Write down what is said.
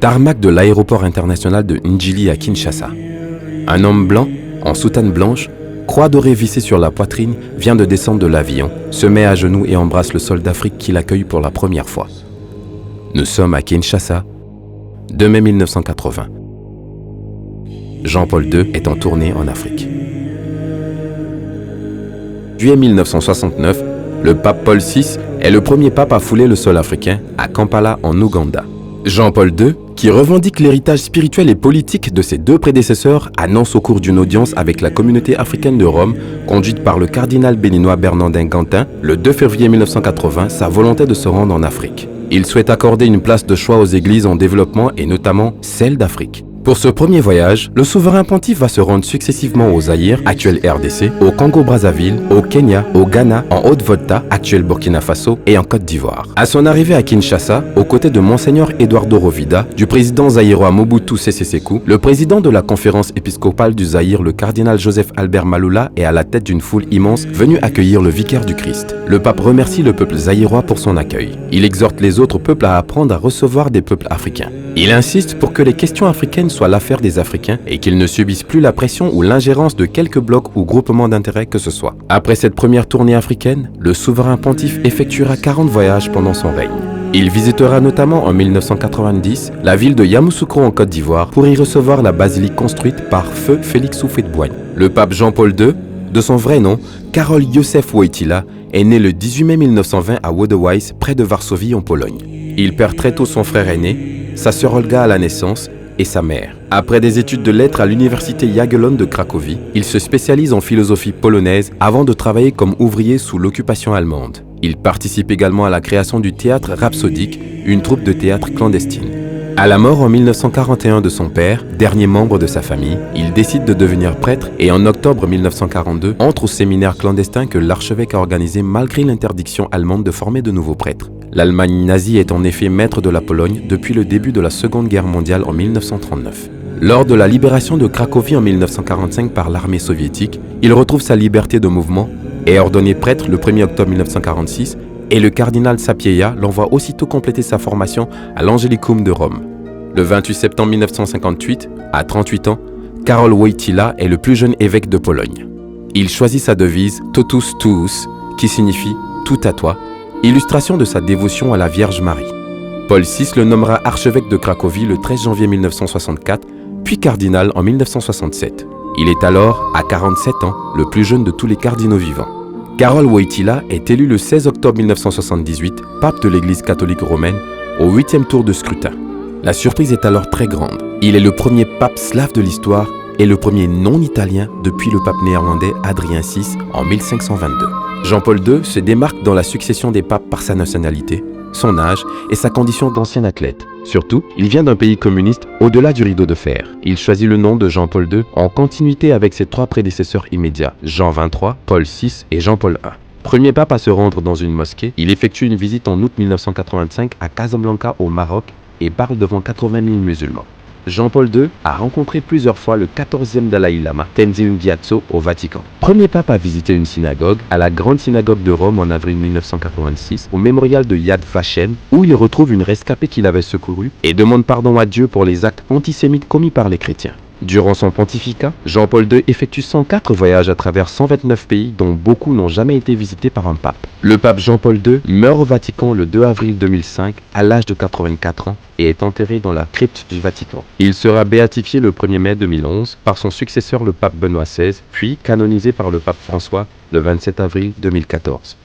Tarmac de l'aéroport international de Ndjili à Kinshasa. Un homme blanc, en soutane blanche, croix dorée vissée sur la poitrine, vient de descendre de l'avion, se met à genoux et embrasse le sol d'Afrique qui l'accueille pour la première fois. Nous sommes à Kinshasa, 2 mai 1980. Jean-Paul II est en tournée en Afrique. Juillet 1969, le pape Paul VI est le premier pape à fouler le sol africain à Kampala en Ouganda. Jean-Paul II, qui revendique l'héritage spirituel et politique de ses deux prédécesseurs, annonce au cours d'une audience avec la communauté africaine de Rome, conduite par le cardinal béninois Bernardin Gantin, le 2 février 1980, sa volonté de se rendre en Afrique. Il souhaite accorder une place de choix aux églises en développement et notamment celle d'Afrique. Pour ce premier voyage, le souverain pontife va se rendre successivement au Zaïre, actuel RDC, au Congo-Brazzaville, au Kenya, au Ghana, en Haute-Volta, actuel Burkina Faso, et en Côte d'Ivoire. À son arrivée à Kinshasa, aux côtés de Monseigneur Eduardo Rovida, du président zaïrois Mobutu Sese Seko, le président de la conférence épiscopale du Zaïre, le cardinal Joseph Albert Maloula, est à la tête d'une foule immense venue accueillir le vicaire du Christ. Le pape remercie le peuple zaïrois pour son accueil. Il exhorte les autres peuples à apprendre à recevoir des peuples africains. Il insiste pour que les questions africaines soient l'affaire des Africains et qu'ils ne subissent plus la pression ou l'ingérence de quelques blocs ou groupements d'intérêts que ce soit. Après cette première tournée africaine, le souverain pontife effectuera 40 voyages pendant son règne. Il visitera notamment en 1990 la ville de Yamoussoukro en Côte d'Ivoire pour y recevoir la basilique construite par feu Félix Houphouët-Boigny. Le pape Jean-Paul II, de son vrai nom, Karol Józef Wojtyła, est né le 18 mai 1920 à Wodowice, près de Varsovie en Pologne. Il perd très tôt son frère aîné, sa sœur Olga à la naissance et sa mère. Après des études de lettres à l'université Jagiellon de Cracovie, il se spécialise en philosophie polonaise avant de travailler comme ouvrier sous l'occupation allemande. Il participe également à la création du théâtre rhapsodique, une troupe de théâtre clandestine. À la mort en 1941 de son père, dernier membre de sa famille, il décide de devenir prêtre et en octobre 1942 entre au séminaire clandestin que l'archevêque a organisé malgré l'interdiction allemande de former de nouveaux prêtres. L'Allemagne nazie est en effet maître de la Pologne depuis le début de la Seconde Guerre mondiale en 1939. Lors de la libération de Cracovie en 1945 par l'armée soviétique, il retrouve sa liberté de mouvement et est ordonné prêtre le 1er octobre 1946 et le cardinal Sapieha l'envoie aussitôt compléter sa formation à l'Angelicum de Rome. Le 28 septembre 1958, à 38 ans, Karol Wojtyła est le plus jeune évêque de Pologne. Il choisit sa devise « Totus tuus » qui signifie « tout à toi », illustration de sa dévotion à la Vierge Marie. Paul VI le nommera archevêque de Cracovie le 13 janvier 1964, puis cardinal en 1967. Il est alors, à 47 ans, le plus jeune de tous les cardinaux vivants. Karol Wojtyła est élu le 16 octobre 1978, pape de l'Église catholique romaine, au 8e tour de scrutin. La surprise est alors très grande. Il est le premier pape slave de l'histoire et le premier non-italien depuis le pape néerlandais Adrien VI en 1522. Jean-Paul II se démarque dans la succession des papes par sa nationalité, son âge et sa condition d'ancien athlète. Surtout, il vient d'un pays communiste au-delà du rideau de fer. Il choisit le nom de Jean-Paul II en continuité avec ses trois prédécesseurs immédiats, Jean XXIII, Paul VI et Jean-Paul I. Premier pape à se rendre dans une mosquée, il effectue une visite en août 1985 à Casablanca au Maroc et parle devant 80 000 musulmans. Jean-Paul II a rencontré plusieurs fois le 14e Dalai Lama, Tenzin Gyatso, au Vatican. Premier pape à visiter une synagogue, à la Grande Synagogue de Rome en avril 1986, au mémorial de Yad Vashem, où il retrouve une rescapée qu'il avait secourue et demande pardon à Dieu pour les actes antisémites commis par les chrétiens. Durant son pontificat, Jean-Paul II effectue 104 voyages à travers 129 pays dont beaucoup n'ont jamais été visités par un pape. Le pape Jean-Paul II meurt au Vatican le 2 avril 2005 à l'âge de 84 ans et est enterré dans la crypte du Vatican. Il sera béatifié le 1er mai 2011 par son successeur le pape Benoît XVI, puis canonisé par le pape François le 27 avril 2014.